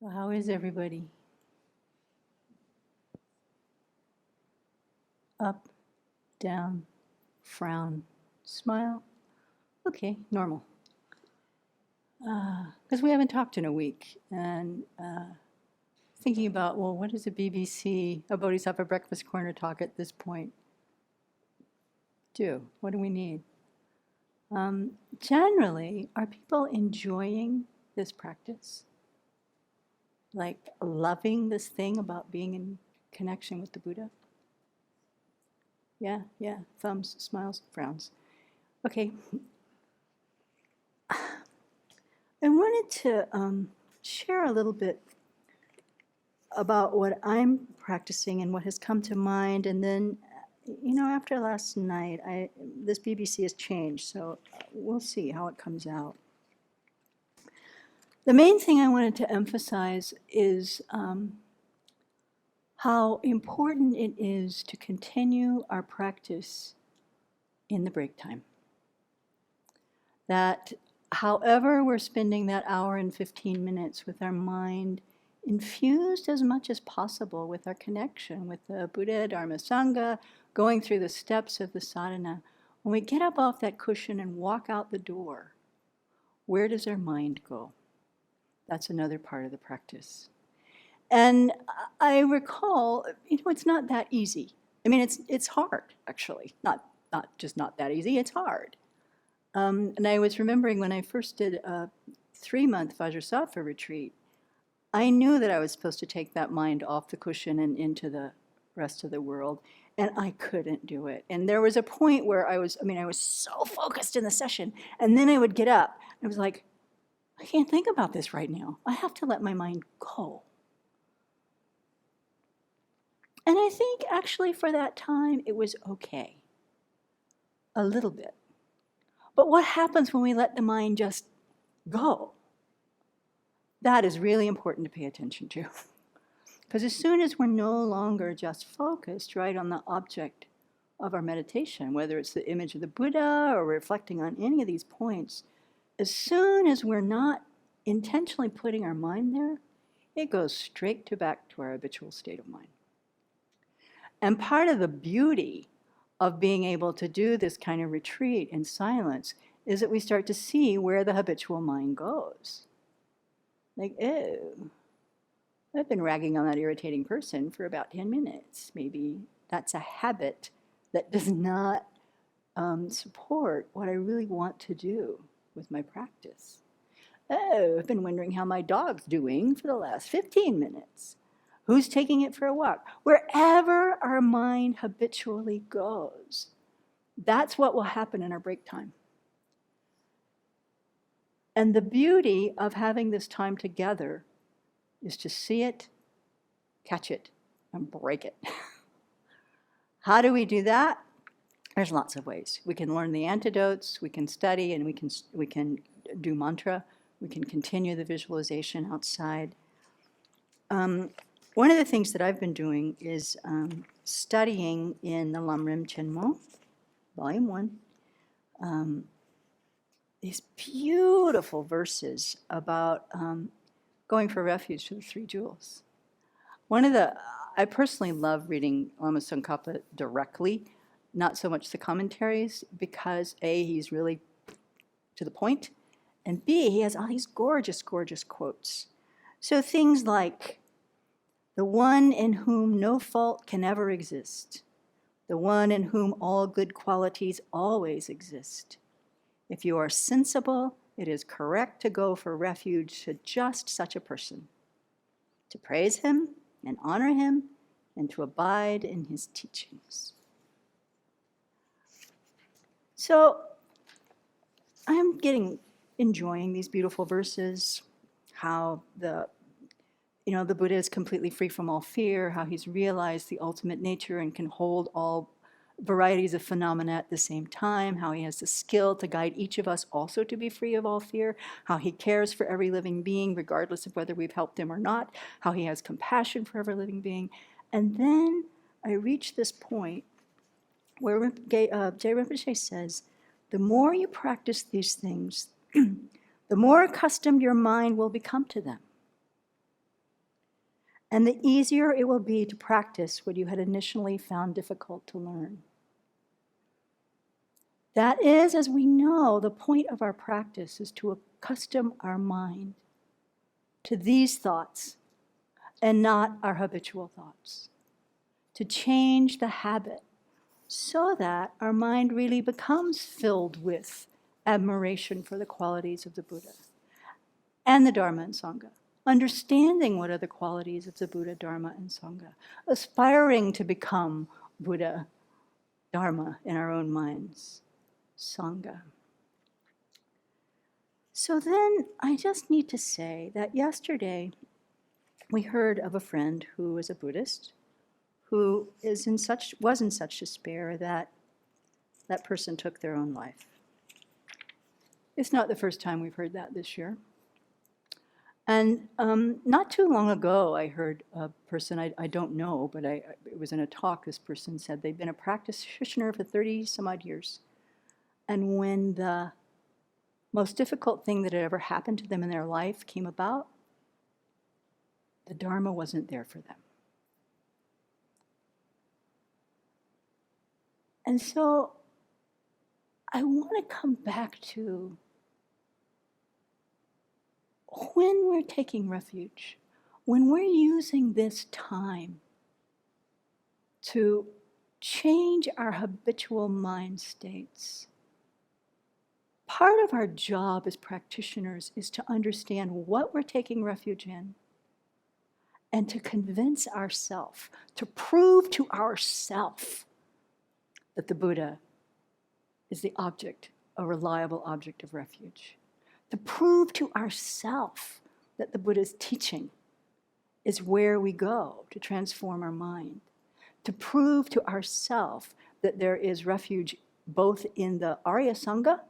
So how is everybody? Up, down, frown, smile. Okay, normal. Because we haven't talked in a week, and thinking about, well, what does a BBC, a Bodhisattva Breakfast Corner talk at this point do? What do we need? Generally, are people enjoying this practice? Like loving this thing about being in connection with the Buddha? Yeah, thumbs, smiles, frowns. Okay. I wanted to share a little bit about what I'm practicing and what has come to mind. And then, after last night, this BBC has changed, so we'll see how it comes out. The main thing I wanted to emphasize is how important it is to continue our practice in the break time. That however we're spending that hour and 15 minutes with our mind infused as much as possible with our connection with the Buddha, Dharma, Sangha, going through the steps of the sadhana, when we get up off that cushion and walk out the door, where does our mind go? That's another part of the practice. And I recall, it's not that easy. I mean, it's hard, actually. Not just not that easy, it's hard. And I was remembering when I first did a 3-month Vajrasattva retreat, I knew that I was supposed to take that mind off the cushion and into the rest of the world, and I couldn't do it. And there was a point where I was so focused in the session, and then I would get up. I was like, I can't think about this right now. I have to let my mind go. And I think actually for that time, it was okay. A little bit. But what happens when we let the mind just go? That is really important to pay attention to. Because as soon as we're no longer just focused right on the object of our meditation, whether it's the image of the Buddha or reflecting on any of these points, as soon as we're not intentionally putting our mind there, it goes straight back to our habitual state of mind. And part of the beauty of being able to do this kind of retreat in silence is that we start to see where the habitual mind goes. Like, oh, I've been ragging on that irritating person for about 10 minutes. Maybe that's a habit that does not support what I really want to do with my practice. Oh, I've been wondering how my dog's doing for the last 15 minutes. Who's taking it for a walk? Wherever our mind habitually goes, that's what will happen in our break time. And the beauty of having this time together is to see it, catch it, and break it. How do we do that? There's lots of ways. We can learn the antidotes, we can study, and we can do mantra. We can continue the visualization outside. One of the things that I've been doing is studying in the Lamrim Chenmo, Volume 1, these beautiful verses about going for refuge to the Three Jewels. I personally love reading Lama Tsongkhapa directly, not so much the commentaries, because A, he's really to the point, and B, he has all these gorgeous, gorgeous quotes. So things like, the one in whom no fault can ever exist, the one in whom all good qualities always exist. If you are sensible, it is correct to go for refuge to just such a person, to praise him and honor him, and to abide in his teachings. So I'm enjoying these beautiful verses, how the Buddha is completely free from all fear, how he's realized the ultimate nature and can hold all varieties of phenomena at the same time, how he has the skill to guide each of us also to be free of all fear, how he cares for every living being regardless of whether we've helped him or not, how he has compassion for every living being. And then I reach this point where Jai Rinpoche says, the more you practice these things, the more accustomed your mind will become to them. and the easier it will be to practice what you had initially found difficult to learn. That is, as we know, the point of our practice is to accustom our mind to these thoughts and not our habitual thoughts, to change the habit so that our mind really becomes filled with admiration for the qualities of the Buddha and the Dharma and Sangha, understanding what are the qualities of the Buddha, Dharma, and Sangha, aspiring to become Buddha, Dharma in our own minds, Sangha. So then I just need to say that yesterday we heard of a friend who was a Buddhist who was in such despair that that person took their own life. It's not the first time we've heard that this year. And not too long ago, I heard a person, I don't know, but it was in a talk, this person said they'd been a practitioner for 30 some odd years. And when the most difficult thing that had ever happened to them in their life came about, the Dharma wasn't there for them. And so I want to come back to when we're taking refuge, when we're using this time to change our habitual mind states, part of our job as practitioners is to understand what we're taking refuge in and to convince ourselves, to prove to ourselves that the Buddha is the object, a reliable object of refuge. To prove to ourselves that the Buddha's teaching is where we go to transform our mind. To prove to ourselves that there is refuge both in the Arya Sangha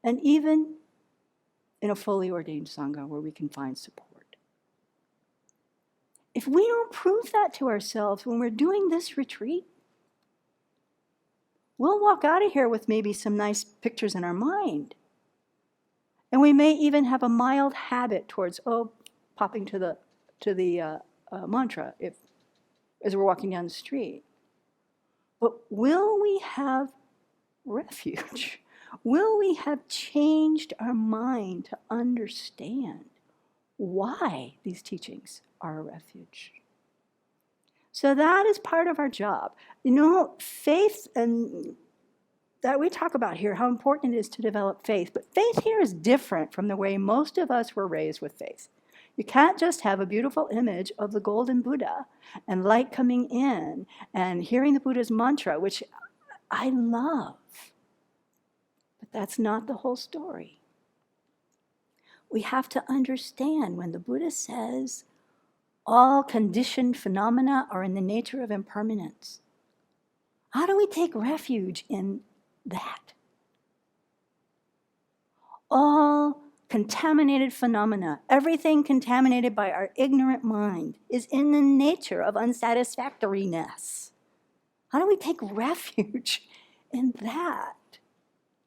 and even in a fully ordained Sangha where we can find support. If we don't prove that to ourselves when we're doing this retreat, we'll walk out of here with maybe some nice pictures in our mind. And we may even have a mild habit towards, popping to the mantra as we're walking down the street. But will we have refuge? Will we have changed our mind to understand why these teachings are a refuge? So that is part of our job. Faith, and that we talk about here, how important it is to develop faith. But faith here is different from the way most of us were raised with faith. You can't just have a beautiful image of the golden Buddha and light coming in and hearing the Buddha's mantra, which I love. But that's not the whole story. We have to understand when the Buddha says, all conditioned phenomena are in the nature of impermanence. How do we take refuge in that? All contaminated phenomena, everything contaminated by our ignorant mind, is in the nature of unsatisfactoriness. How do we take refuge in that?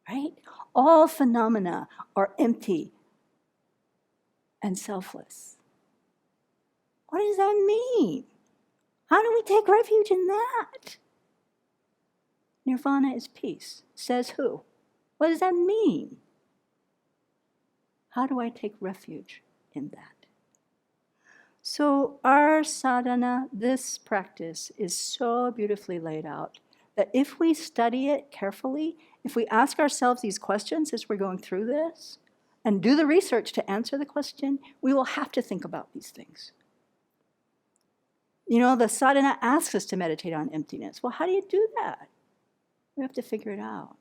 Right? All phenomena are empty and selfless. What does that mean? How do we take refuge in that? Nirvana is peace. Says who? What does that mean? How do I take refuge in that? So our sadhana, this practice, is so beautifully laid out that if we study it carefully, if we ask ourselves these questions as we're going through this, and do the research to answer the question, we will have to think about these things. The sadhana asks us to meditate on emptiness. Well, how do you do that? We have to figure it out.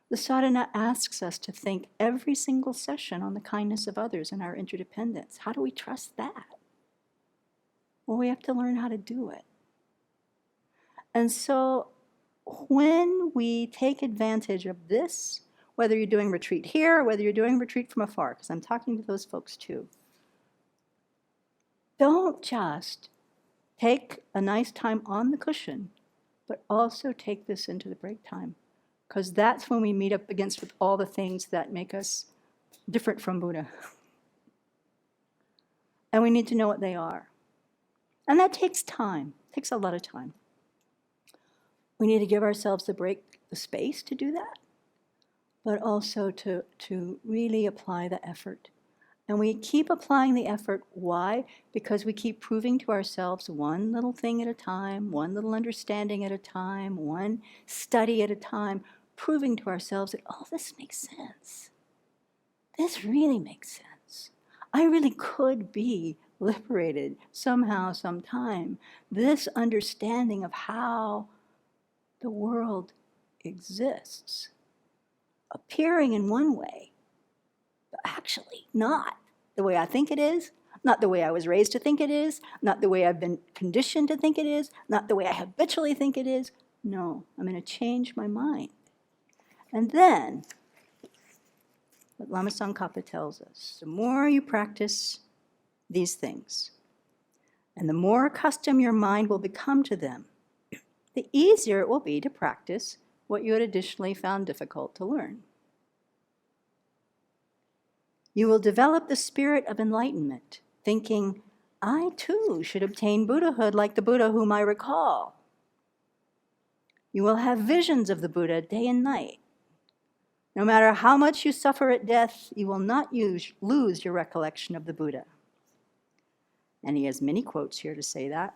The sadhana asks us to think every single session on the kindness of others and our interdependence. How do we trust that? Well, we have to learn how to do it. And so when we take advantage of this, whether you're doing retreat here, or whether you're doing retreat from afar, because I'm talking to those folks too, don't just take a nice time on the cushion, but also take this into the break time, because that's when we meet up against with all the things that make us different from Buddha. And we need to know what they are. And that takes time, takes a lot of time. We need to give ourselves the space to do that, but also to really apply the effort. And we keep applying the effort. Why? Because we keep proving to ourselves one little thing at a time, one little understanding at a time, one study at a time, proving to ourselves that, oh, this makes sense. This really makes sense. I really could be liberated somehow, sometime. This understanding of how the world exists, appearing in one way, but actually not the way I think it is, not the way I was raised to think it is, not the way I've been conditioned to think it is, not the way I habitually think it is. No, I'm going to change my mind. And then, what Lama Tsongkhapa tells us, the more you practice these things, and the more accustomed your mind will become to them, the easier it will be to practice what you had additionally found difficult to learn. You will develop the spirit of enlightenment, thinking, I too should obtain Buddhahood like the Buddha whom I recall. You will have visions of the Buddha day and night. No matter how much you suffer at death, you will not lose your recollection of the Buddha. And he has many quotes here to say that.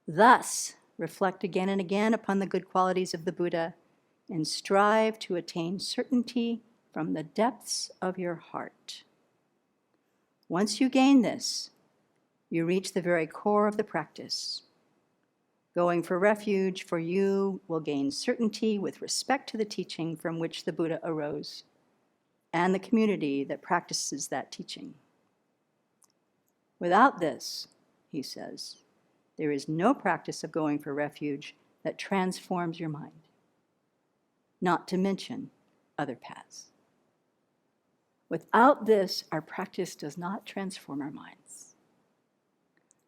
Thus, reflect again and again upon the good qualities of the Buddha and strive to attain certainty from the depths of your heart. Once you gain this, you reach the very core of the practice. Going for refuge for you will gain certainty with respect to the teaching from which the Buddha arose and the community that practices that teaching. Without this, he says, there is no practice of going for refuge that transforms your mind, not to mention other paths. Without this, our practice does not transform our minds.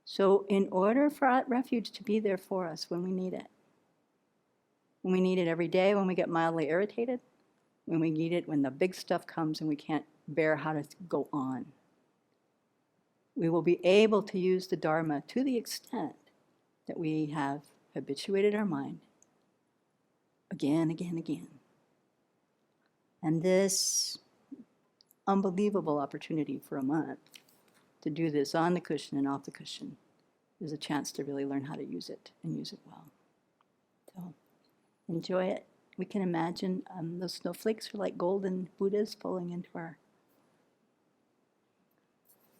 So in order for our refuge to be there for us when we need it every day, when we get mildly irritated, when we need it when the big stuff comes and we can't bear how to go on, we will be able to use the Dharma to the extent that we have habituated our mind again, again, again. And this unbelievable opportunity for a month to do this on the cushion and off the cushion is a chance to really learn how to use it and use it well. So enjoy it. We can imagine those snowflakes are like golden Buddhas falling into our.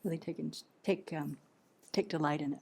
Really take delight in it.